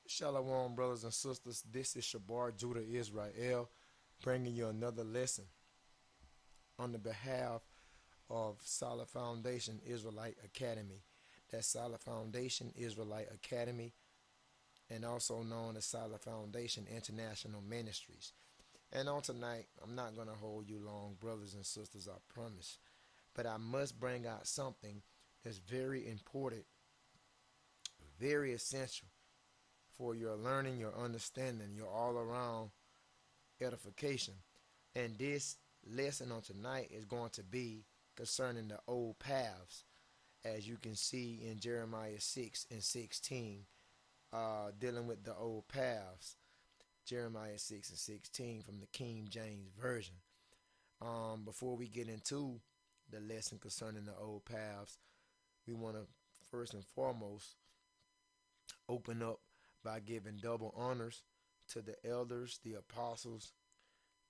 Shalom, brothers and sisters. This is Shabar Judah Israel, bringing you another lesson on the behalf of Solid Foundation Israelite Academy. That's Solid Foundation Israelite Academy, and also known as Solid Foundation International Ministries. And on tonight, I'm not going to hold you long, brothers and sisters, I promise. But I must bring out something that's very important, very essential for your learning, your understanding, your all around edification. And this lesson on tonight is going to be concerning the old paths, as you can see in Jeremiah 6 and 16, dealing with the old paths. Jeremiah 6 and 16 from the King James Version. Before we get into the lesson concerning the old paths, we want to first and foremost open up by giving double honors to the elders, the apostles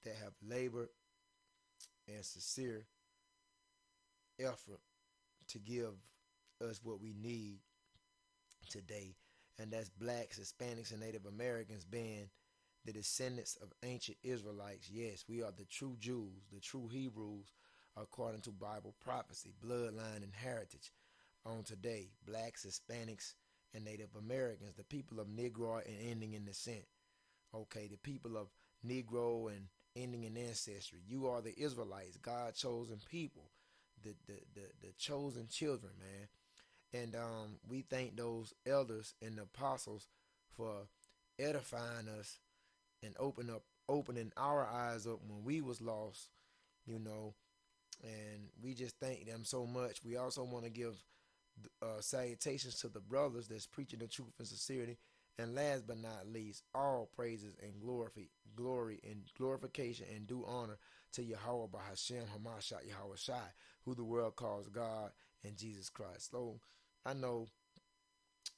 that have labored and sincere effort to give us what we need today. And that's blacks, Hispanics, and Native Americans being the descendants of ancient Israelites. Yes, we are the true Jews, the true Hebrews, according to Bible prophecy, bloodline, and heritage. On today, blacks, Hispanics, and Native Americans, the people of Negro and ending in descent. Okay, the people of Negro and ending in ancestry. You are the Israelites, God chosen people, the chosen children, man. And we thank those elders and the apostles for edifying us and opening our eyes up when we was lost, you know. And we just thank them so much. We also want to give salutations to the brothers that's preaching the truth and sincerity. And last but not least, all praises and glory and glorification and due honor to Yahweh Bahashem Hamashat Yahweh Shai, who the world calls God and Jesus Christ. So I know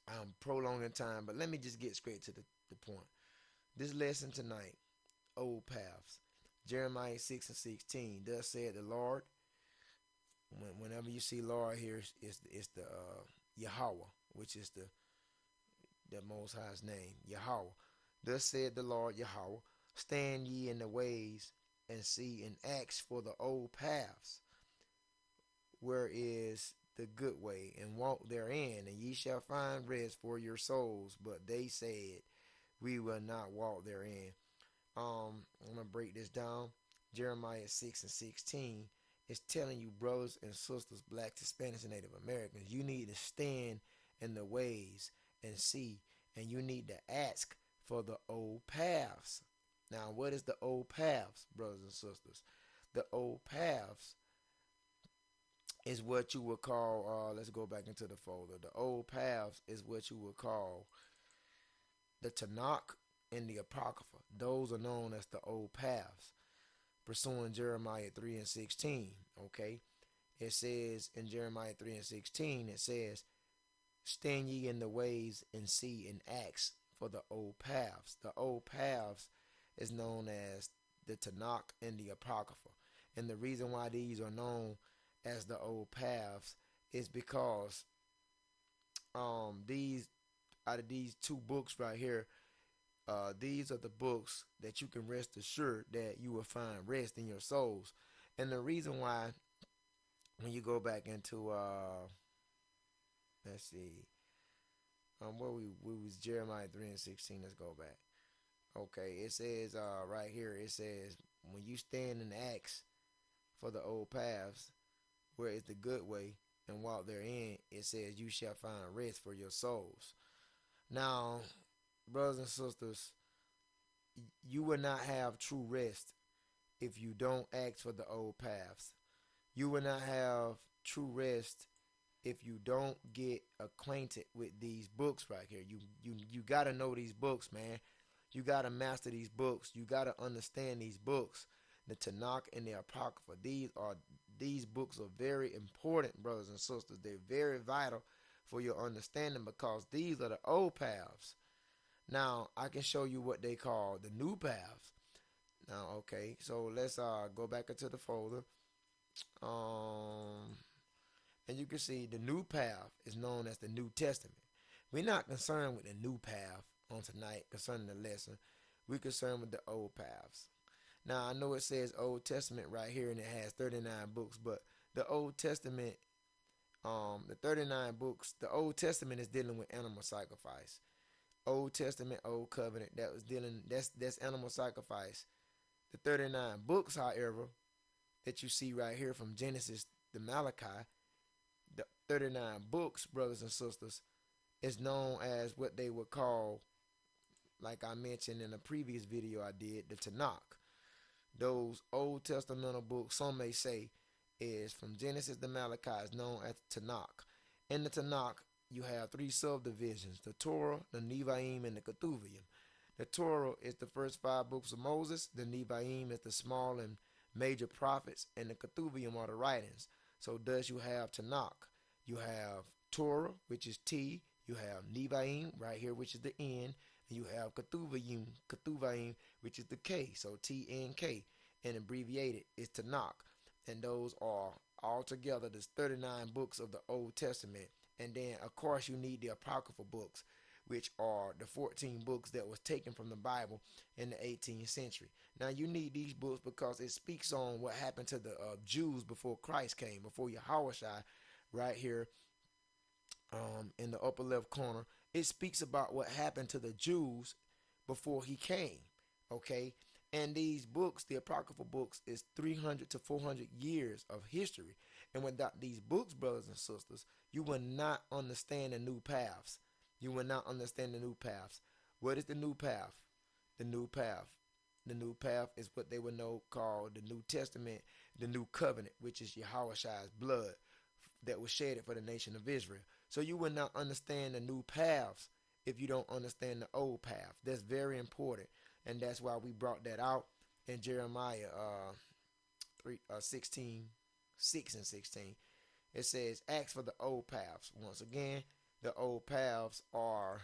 I'm prolonging time, but let me just get straight to the point. This lesson tonight, old paths. Jeremiah 6 and 16. Thus said the Lord. Whenever you see Lord here, it's the Yahweh, which is the Most High's name, Yahweh. Thus said the Lord Yahweh, stand ye in the ways and see and ask for the old paths, where is the good way, and walk therein, and ye shall find rest for your souls. But they said, we will not walk therein. I'm gonna break this down. Jeremiah 6 and 16 is telling you, brothers and sisters, blacks, Hispanics, and Native Americans, you need to stand in the ways and see, and you need to ask for the old paths. Now, what is the old paths, brothers and sisters? The old paths is what you would call, let's go back into the folder. The old paths is what you would call the Tanakh and the Apocrypha. Those are known as the old paths, pursuing Jeremiah 3 and 16, okay? It says in Jeremiah 3 and 16, it says, stand ye in the ways and see and ask for the old paths. The old paths is known as the Tanakh and the Apocrypha. And the reason why these are known as the old paths is because these out of these two books right here, these are the books that you can rest assured that you will find rest in your souls. And the reason why, when you go back into let's see, where we was Jeremiah 3 and 16. Let's go back. Okay, it says right here, it says, when you stand and ask for the old paths, where is the good way, and walk therein, it says you shall find rest for your souls. Now, brothers and sisters, you will not have true rest if you don't ask for the old paths. You will not have true rest if you don't get acquainted with these books right here. You gotta know these books, man. You gotta master these books. You gotta understand these books. The Tanakh and the Apocrypha. These books are very important, brothers and sisters. They're very vital for your understanding, because these are the old paths. Now, I can show you what they call the new paths. Now, okay, so let's go back into the folder. And you can see the new path is known as the New Testament. We're not concerned with the new path on tonight concerning the lesson. We concerned with the old paths. Now I know it says Old Testament right here and it has 39 books, but the Old Testament, the 39 books, the Old Testament is dealing with animal sacrifice. Old Testament, Old Covenant, that was dealing that's animal sacrifice. The 39 books, however, that you see right here from Genesis to Malachi, the 39 books, brothers and sisters, is known as what they would call, like I mentioned in a previous video I did, the Tanakh. Those Old Testamental books, some may say, is from Genesis to Malachi, is known as the Tanakh. In the Tanakh, you have three subdivisions: the Torah, the Nevi'im, and the Ketuvim. The Torah is the first five books of Moses. The Nevi'im is the small and major prophets, and the Ketuvim are the writings. So thus you have Tanakh. You have Torah, which is T. You have Nevi'im right here, which is the N. And you have Ketuvim, which is the K. So T-N-K. And abbreviated is Tanakh. And those are altogether the 39 books of the Old Testament. And then, of course, you need the Apocryphal books, which are the 14 books that was taken from the Bible in the 18th century. Now, you need these books because it speaks on what happened to the Jews before Christ came, before Yahushua, right here in the upper left corner. It speaks about what happened to the Jews before he came, okay? And these books, the Apocryphal books, is 300 to 400 years of history. And without these books, brothers and sisters, you will not understand the new paths. You will not understand the new paths. What is the new path? The new path. The new path is what they would know called the New Testament, the New Covenant, which is Yahushua's blood that was shedded for the nation of Israel. So you will not understand the new paths if you don't understand the old path. That's very important. And that's why we brought that out in Jeremiah 16, 6 and 16. It says, ask for the old paths. Once again, the old paths are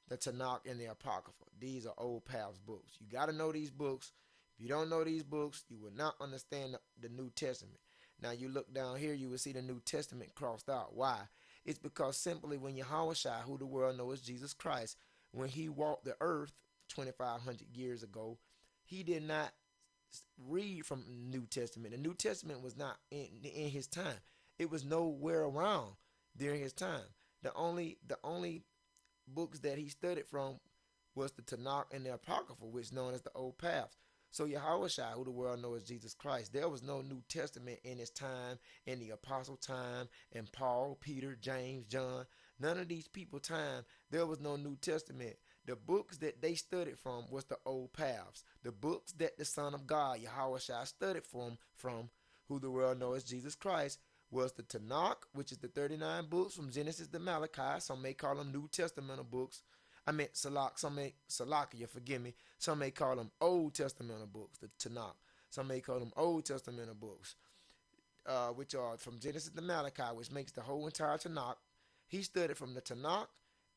the Tanakh and the Apocrypha. These are old paths books. You got to know these books. If you don't know these books, you will not understand the New Testament. Now you look down here, you will see the New Testament crossed out. Why? It's because simply when Yahushua, who the world knows as Jesus Christ, when he walked the earth 2,500 years ago, he did not read from the New Testament. The New Testament was not in his time. It was nowhere around during his time. The only books that he studied from was the Tanakh and the Apocrypha, which is known as the Old Paths. So Yahushua, who the world knows as Jesus Christ, there was no New Testament in his time, in the apostle time, and Paul, Peter, James, John. None of these people time, there was no New Testament. The books that they studied from was the old paths. The books that the Son of God, Yahushua, studied from, who the world knows as Jesus Christ, was the Tanakh, which is the 39 books from Genesis to Malachi. Some may call them New Testamental books. Salakia, forgive me. Some may call them Old Testamental books, the Tanakh. Some may call them Old Testamental books, which are from Genesis to Malachi, which makes the whole entire Tanakh. He studied from the Tanakh,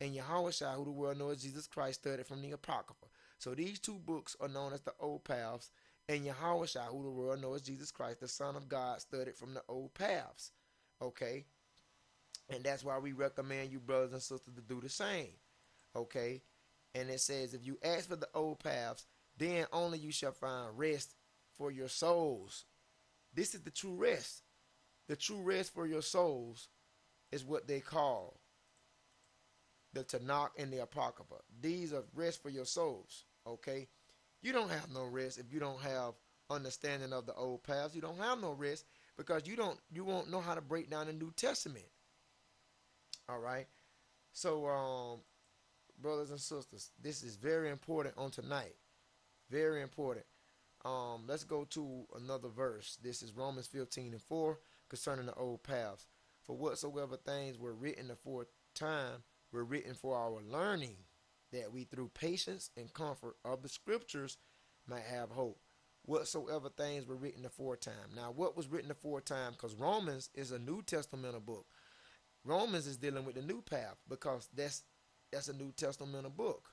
and Yahushua, who the world knows as Jesus Christ, studied from the Apocrypha. So these two books are known as the Old Paths, and Yahushua, who the world knows as Jesus Christ, the Son of God, studied from the Old Paths. Okay? And that's why we recommend you, brothers and sisters, to do the same. Okay, and it says, if you ask for the old paths, then only you shall find rest for your souls. This is the true rest. The true rest for your souls is what they call the Tanakh and the Apocrypha. These are rest for your souls. Okay, you don't have no rest if you don't have understanding of the old paths. You don't have no rest because you won't know how to break down the New Testament. All right, so brothers and sisters, this is very important on tonight. Very important. Let's go to another verse. This is Romans 15:4 concerning the old paths. For whatsoever things were written aforetime were written for our learning, that we through patience and comfort of the scriptures might have hope. Whatsoever things were written aforetime. Now, what was written aforetime? Because Romans is a New Testamental book. Romans is dealing with the new path because that's a New Testamental book.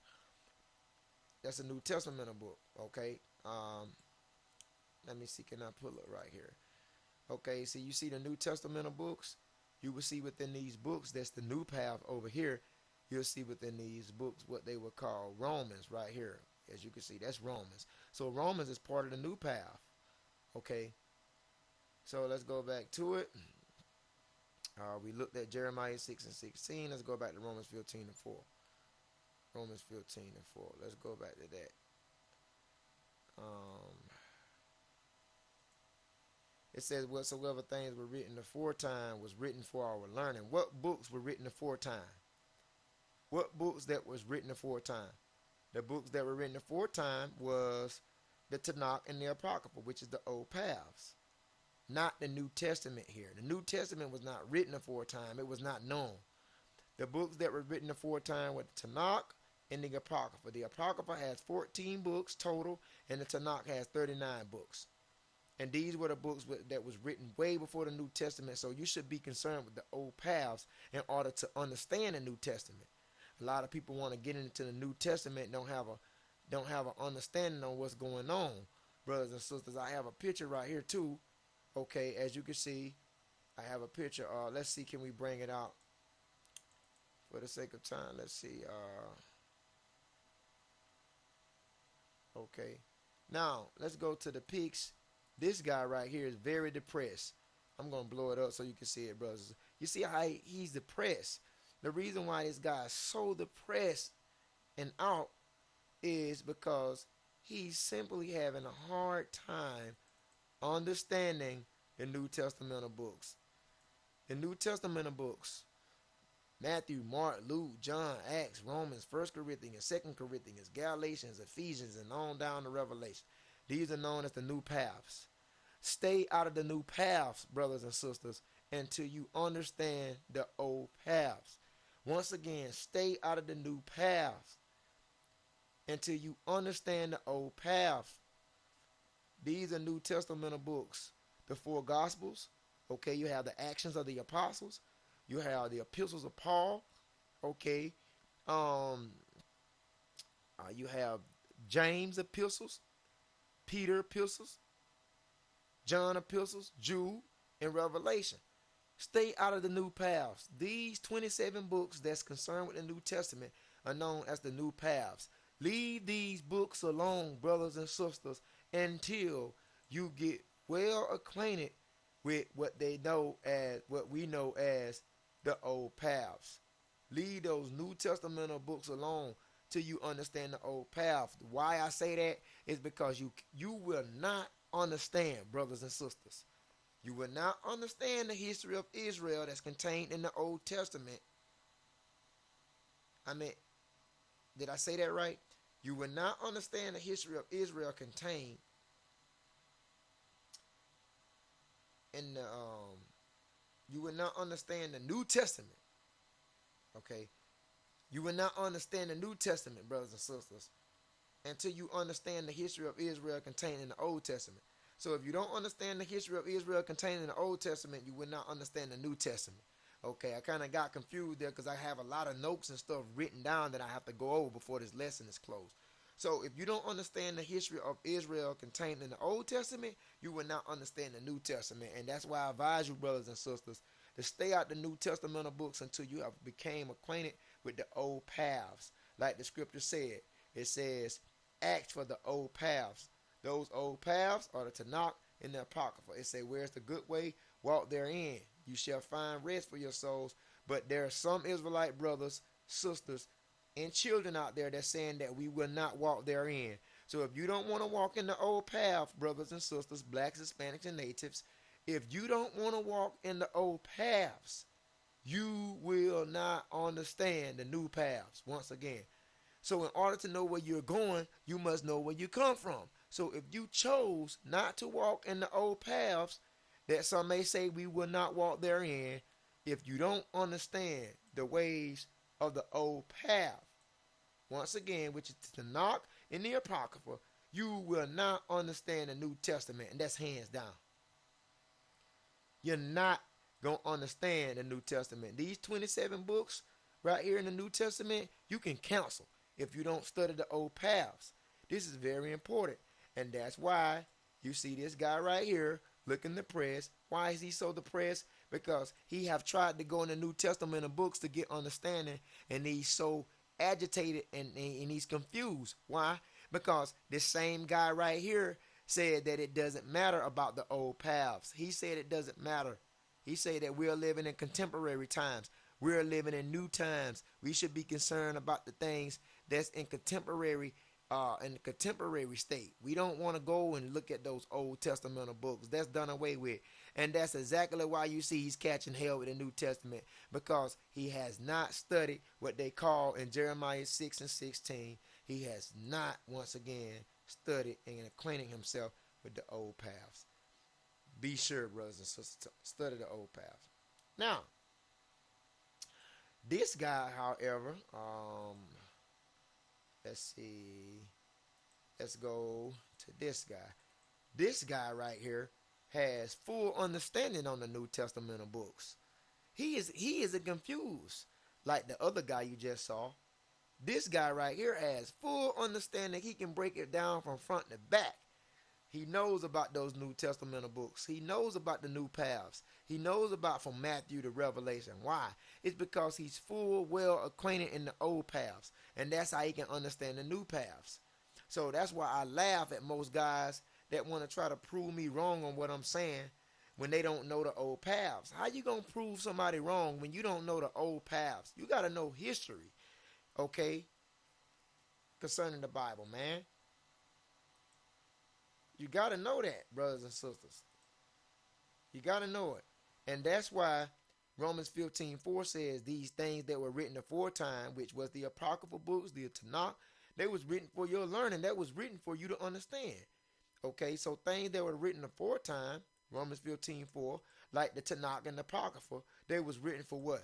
That's a New Testamental book. Okay. Let me see. Can I pull it right here? Okay. So you see the New Testamental books. You will see within these books that's the new path over here. you'll see within these books what they would call Romans right here. As you can see, that's Romans. So Romans is part of the new path. Okay. So let's go back to it. We looked at Jeremiah 6 and 16. Let's go back to Romans 15 and 4. Romans 15 and 4. Let's go back to that. It says, whatsoever things were written aforetime was written for our learning. What books were written aforetime? What books that was written aforetime? The books that were written aforetime was the Tanakh and the Apocrypha, which is the old paths. Not the New Testament here. The New Testament was not written aforetime. It was not known. The books that were written aforetime were the Tanakh and the Apocrypha. The Apocrypha has 14 books total, and the Tanakh has 39 books. And these were the books that was written way before the New Testament. So you should be concerned with the old paths in order to understand the New Testament. A lot of people want to get into the New Testament, don't have an understanding on what's going on. Brothers and sisters, I have a picture right here too. Okay, as you can see, I have a picture. Let's see, can we bring it out for the sake of time? Let's see. Okay, now let's go to the pics. This guy right here is very depressed. I'm going to blow it up so you can see it, brothers. You see how he's depressed. The reason why this guy is so depressed and out is because he's simply having a hard time understanding the New Testament books. The New Testament books, Matthew, Mark, Luke, John, Acts, Romans, 1 Corinthians, 2 Corinthians, Galatians, Ephesians, and on down to Revelation. These are known as the new paths. Stay out of the new paths, brothers and sisters, until you understand the old paths. Once again, stay out of the new paths until you understand the old paths. These are New Testament books. The four Gospels. Okay, you have the actions of the apostles. You have the epistles of Paul. Okay. You have James epistles, Peter epistles, John epistles, Jude, and Revelation. Stay out of the new paths. These 27 books that's concerned with the New Testament are known as the new paths. Leave these books alone, brothers and sisters, until you get well acquainted with what we know as the old paths. Leave those New Testament books alone till you understand the old path. Why I say that is because you will not understand, brothers and sisters. You will not understand the history of Israel that's contained in the Old Testament. Did I say that right? You will not understand the history of Israel contained in the you will not understand the New Testament. Okay? You will not understand the New Testament, brothers and sisters, until you understand the history of Israel contained in the Old Testament. So if you don't understand the history of Israel contained in the Old Testament, you will not understand the New Testament. Okay, I kind of got confused there because I have a lot of notes and stuff written down that I have to go over before this lesson is closed. So if you don't understand the history of Israel contained in the Old Testament, you will not understand the New Testament. And that's why I advise you, brothers and sisters, to stay out the New Testament books until you have became acquainted with the old paths. Like the scripture said, it says, ask for the old paths. Those old paths are the Tanakh and the Apocrypha. It says, where's the good way? Walk therein. You shall find rest for your souls. But there are some Israelite brothers, sisters, and children out there that's saying that we will not walk therein. So if you don't want to walk in the old path, brothers and sisters, blacks, Hispanics, and natives, if you don't want to walk in the old paths, you will not understand the new paths once again. So in order to know where you're going, you must know where you come from. So if you chose not to walk in the old paths, that some may say we will not walk therein, if you don't understand the ways of the old path, once again, which is the Tanakh and the Apocrypha, you will not understand the New Testament, and that's hands down. You're not going to understand the New Testament. These 27 books right here in the New Testament, you can cancel if you don't study the old paths. This is very important. And that's why you see this guy right here looking depressed. Why is he so depressed? because he have tried to go in the New Testament and books to get understanding, and he's so agitated and he's confused. Why? Because this same guy right here said that it doesn't matter about the old paths. He said it doesn't matter. He said that we're living in contemporary times. We're living in new times. We should be concerned about the things that's in the contemporary state. We don't want to go and look at those Old Testament books. That's done away with. And that's exactly why you see he's catching hell with the New Testament, because he has not studied what they call in Jeremiah 6 and 16. He has not, once again, studied and acquainted himself with the old paths. Be sure, brothers and sisters, to study the old paths. Now, this guy, however, let's see. Let's go to this guy. This guy right here has full understanding on the New Testament of books. He isn't confused like the other guy you just saw. This guy right here has full understanding. He can break it down from front to back. He knows about those New Testament books. He knows about the new paths. He knows about from Matthew to Revelation. Why? It's because he's full well acquainted in the old paths. And that's how he can understand the new paths. So that's why I laugh at most guys that want to try to prove me wrong on what I'm saying when they don't know the old paths. How you going to prove somebody wrong when you don't know the old paths? You got to know history, okay, concerning the Bible, man. You got to know that, brothers and sisters. You got to know it. And that's why Romans 15:4 says these things that were written aforetime, which was the apocryphal books, the Tanakh, they was written for your learning. That was written for you to understand. Okay, so things that were written aforetime, Romans 15:4, like the Tanakh and the apocrypha, they was written for what?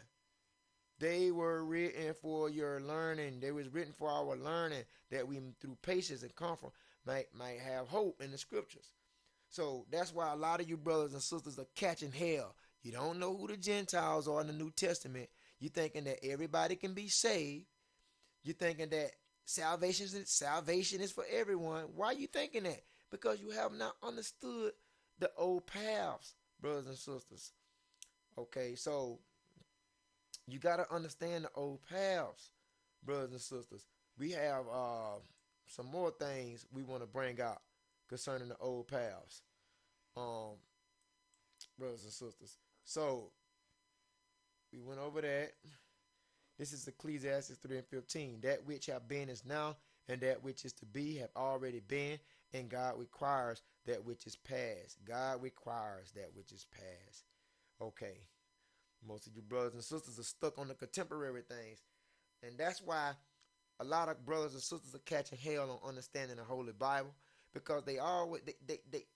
They were written for your learning. They was written for our learning, that we through patience and comfort might have hope in the scriptures. So that's why a lot of you brothers and sisters are catching hell. You don't know who the Gentiles are in the New Testament. You thinking that everybody can be saved. You thinking that salvation is for everyone. Why are you thinking that? Because you have not understood the old paths, brothers and sisters. Okay, so you got to understand the old paths, brothers and sisters. We have some more things we want to bring out concerning the old paths, brothers and sisters. So we went over that. This is Ecclesiastes 3 and 15. That which have been is now, and that which is to be have already been, and God requires that which is past. God requires that which is past. Okay. Most of you brothers and sisters are stuck on the contemporary things. And that's why a lot of brothers and sisters are catching hell on understanding the Holy Bible, because they always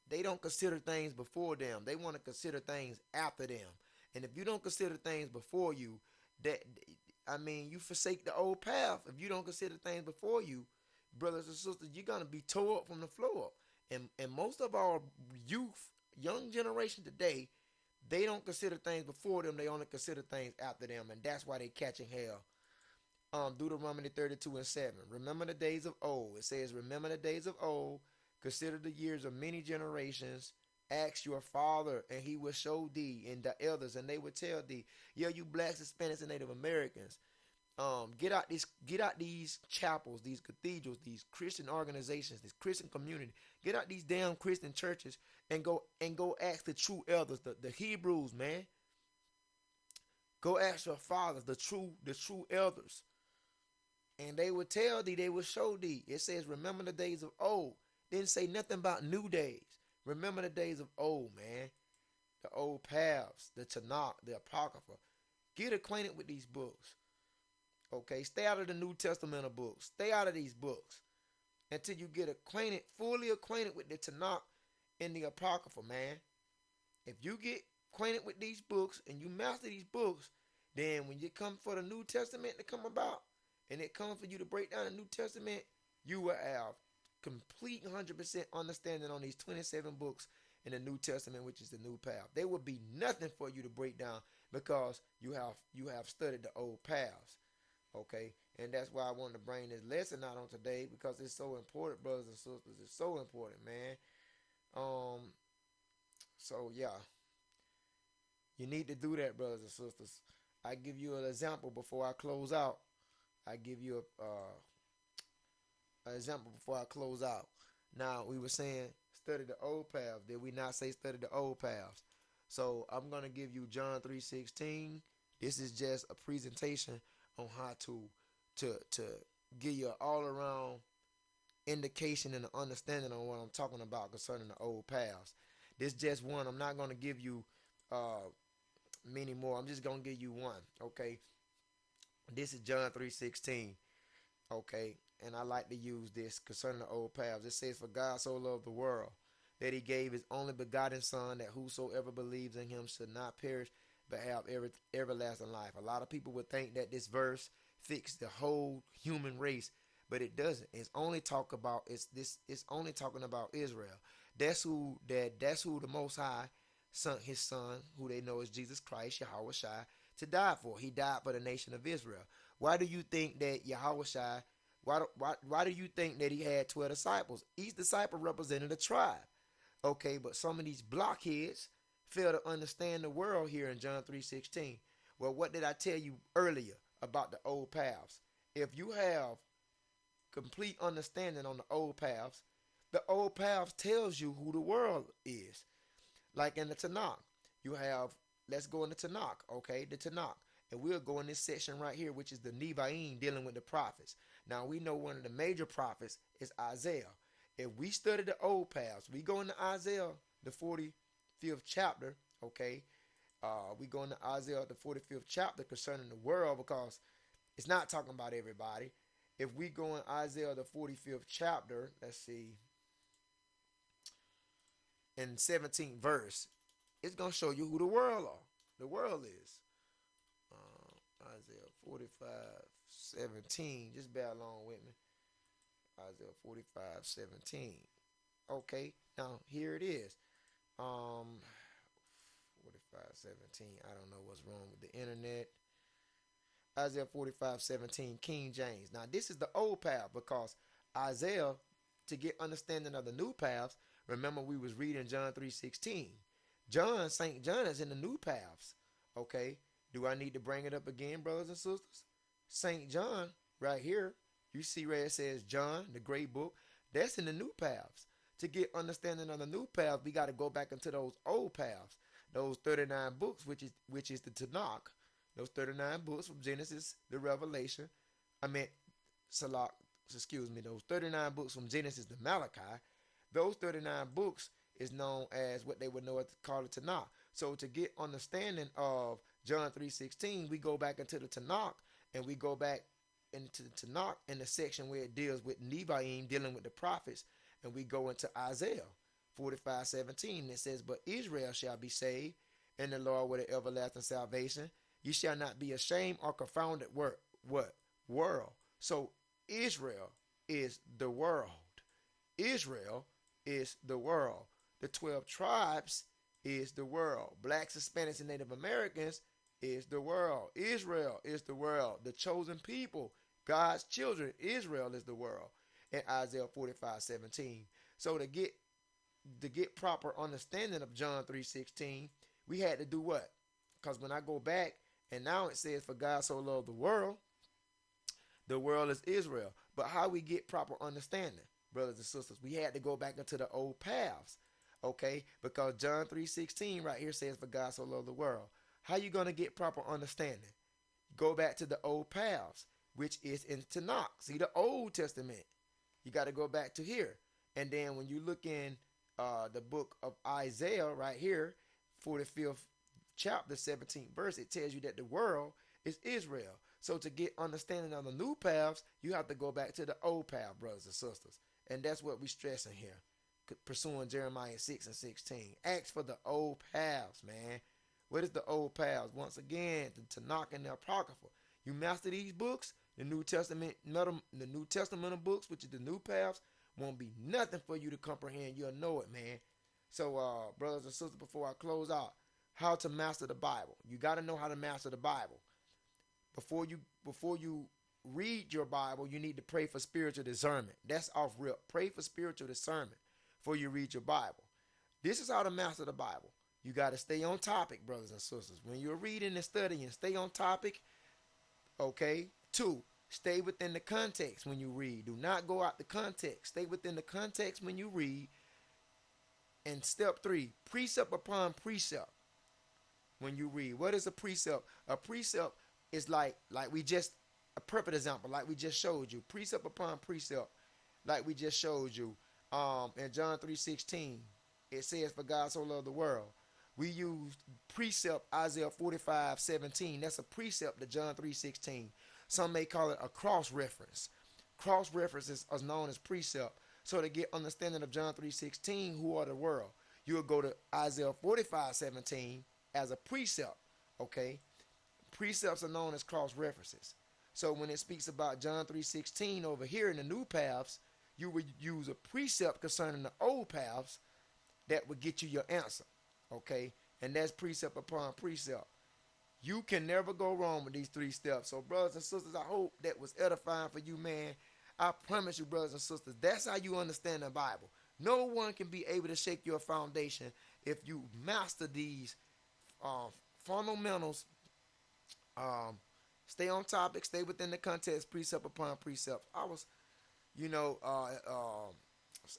they don't consider things before them. They want to consider things after them. And if you don't consider things before you, you forsake the old path. If you don't consider things before you, brothers and sisters, you're gonna be tore up from the floor up. And most of our young generation today, they don't consider things before them. They only consider things after them, and that's why they catching hell. Deuteronomy 32 and 7. Remember the days of old. It says, remember the days of old. Consider the years of many generations. Ask your father, and he will show thee, and the elders, and they will tell thee. Yeah, you blacks, Hispanics, and Native Americans. Get out these chapels, these cathedrals, these Christian organizations, this Christian community. Get out these damn Christian churches and go ask the true elders, the Hebrews, man. Go ask your fathers, the true elders. And they will tell thee, they will show thee. It says, remember the days of old. Didn't say nothing about new days. Remember the days of old, man. The old paths, the Tanakh, the Apocrypha. Get acquainted with these books. Okay, stay out of the New Testament of books. Stay out of these books until you get fully acquainted with the Tanakh and the Apocrypha, man. If you get acquainted with these books and you master these books, then when you come for the New Testament to come about, and it comes for you to break down the New Testament, you will have complete 100% understanding on these 27 books in the New Testament, which is the new path. There will be nothing for you to break down because you have studied the old paths. Okay, and that's why I wanted to bring this lesson out on today, because it's so important, brothers and sisters. It's so important, man. So yeah, You need to do that, brothers and sisters. I give you an example before I close out. I give you an example before I close out. Now, we were saying study the old paths. Did we not say study the old paths? So I'm going to give you John 3:16. This is just a presentation on how to give you an all around indication and an understanding on what I'm talking about concerning the old paths. This just one. I'm not going to give you many more. I'm just going to give you one. Okay. This is John 3:16. Okay. And I like to use this concerning the old paths. It says, "For God so loved the world that he gave his only begotten Son, that whosoever believes in him should not perish but have everlasting life." A lot of people would think that this verse fixes the whole human race, but it doesn't. It's only talking about Israel. That's who the Most High sent his Son, who they know as Jesus Christ, Yahweh Shai, to die for. He died for the nation of Israel. Why do you think that Yahweh Shai? Why do you think that he had 12 disciples? Each disciple represented a tribe. Okay, but some of these blockheads fail to understand the world here in John 3:16. Well, what did I tell you earlier about the old paths? If you have complete understanding on the old paths tells you who the world is. Like in the Tanakh, you have, let's go in the Tanakh, okay, the Tanakh. And we'll go in this section right here, which is the Nevi'im, dealing with the prophets. Now, we know one of the major prophets is Isaiah. If we study the old paths, we go into Isaiah, the 45th chapter, okay? We go into Isaiah, the 45th chapter concerning the world, because it's not talking about everybody. If we go in Isaiah, the 45th chapter, let's see, in 17th verse, it's going to show you who the world are. The world is. Isaiah 45:17. Just bear along with me. Isaiah 45:17. Okay, now here it is. 45:17. I don't know what's wrong with the internet. Isaiah 45:17, King James. Now this is the old path, because Isaiah, to get understanding of the new paths, remember we was reading John 3:16. St. John is in the new paths. Okay, do I need to bring it up again, brothers and sisters? St. John, right here, you see where it says John, the great book, that's in the new paths. To get understanding of the new paths, we got to go back into those old paths, those 39 books, which is the Tanakh, those 39 books from Genesis to Revelation. Those 39 books from Genesis to Malachi. Those 39 books is known as what they would know to call the Tanakh. So to get understanding of John 3:16, we go back into the Tanakh, and we go back into the Tanakh in the section where it deals with Nevi'im, dealing with the prophets, and we go into Isaiah 45:17. It says, "But Israel shall be saved, and the Lord with an everlasting salvation. You shall not be ashamed or confounded." What? World. So Israel is the world. Israel is the world. The 12 tribes is the world. Blacks, Hispanics, and Native Americans is the world. Israel is the world. The chosen people, God's children, Israel is the world. In Isaiah 45:17. So to get proper understanding of John 3:16, we had to do what? Because when I go back, and now it says, "For God so loved the world is Israel." But how we get proper understanding, brothers and sisters? We had to go back into the old paths. Okay, because John 3:16 right here says, "For God so loved the world." How you going to get proper understanding? Go back to the old paths, which is in Tanakh. See, the Old Testament. You got to go back to here. And then when you look in the book of Isaiah right here, 45th chapter, 17th verse, it tells you that the world is Israel. So to get understanding of the new paths, you have to go back to the old path, brothers and sisters. And that's what we're stressing here, pursuing Jeremiah 6:16. Ask for the old paths, man. What is the old paths? Once again, the Tanakh and the Apocrypha. You master these books, the New Testament of books, which is the new paths, won't be nothing for you to comprehend. You'll know it, man. So, brothers and sisters, before I close out, how to master the Bible. You got to know how to master the Bible. Before you read your Bible, you need to pray for spiritual discernment. That's off real. Pray for spiritual discernment before you read your Bible. This is how to master the Bible. You got to stay on topic, brothers and sisters. When you're reading and studying, stay on topic. Okay. 2, stay within the context when you read. Do not go out the context. Stay within the context when you read. And step 3, precept upon precept when you read. What is a precept? A precept is like we just, a perfect example, like we just showed you. Precept upon precept, like we just showed you. In John 3:16, it says, "For God so loved the world." We use precept Isaiah 45:17. That's a precept to John 3:16. Some may call it a cross reference. Cross references are known as precept. So to get understanding of John 3:16, who are the world, you will go to Isaiah 45:17 as a precept. Okay, precepts are known as cross references. So when it speaks about John 3:16 over here in the new paths, you would use a precept concerning the old paths that would get you your answer. Okay, and that's precept upon precept. You can never go wrong with these 3 steps. So brothers and sisters, I hope that was edifying for you, man. I promise you, brothers and sisters, that's how you understand the Bible. No one can be able to shake your foundation if you master these fundamentals. Stay on topic, stay within the context, precept upon precept. You know,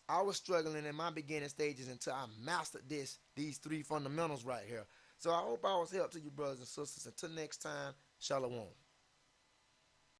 I was struggling in my beginning stages until I mastered these 3 fundamentals right here. So I hope I was help to you, brothers and sisters. Until next time, shalom.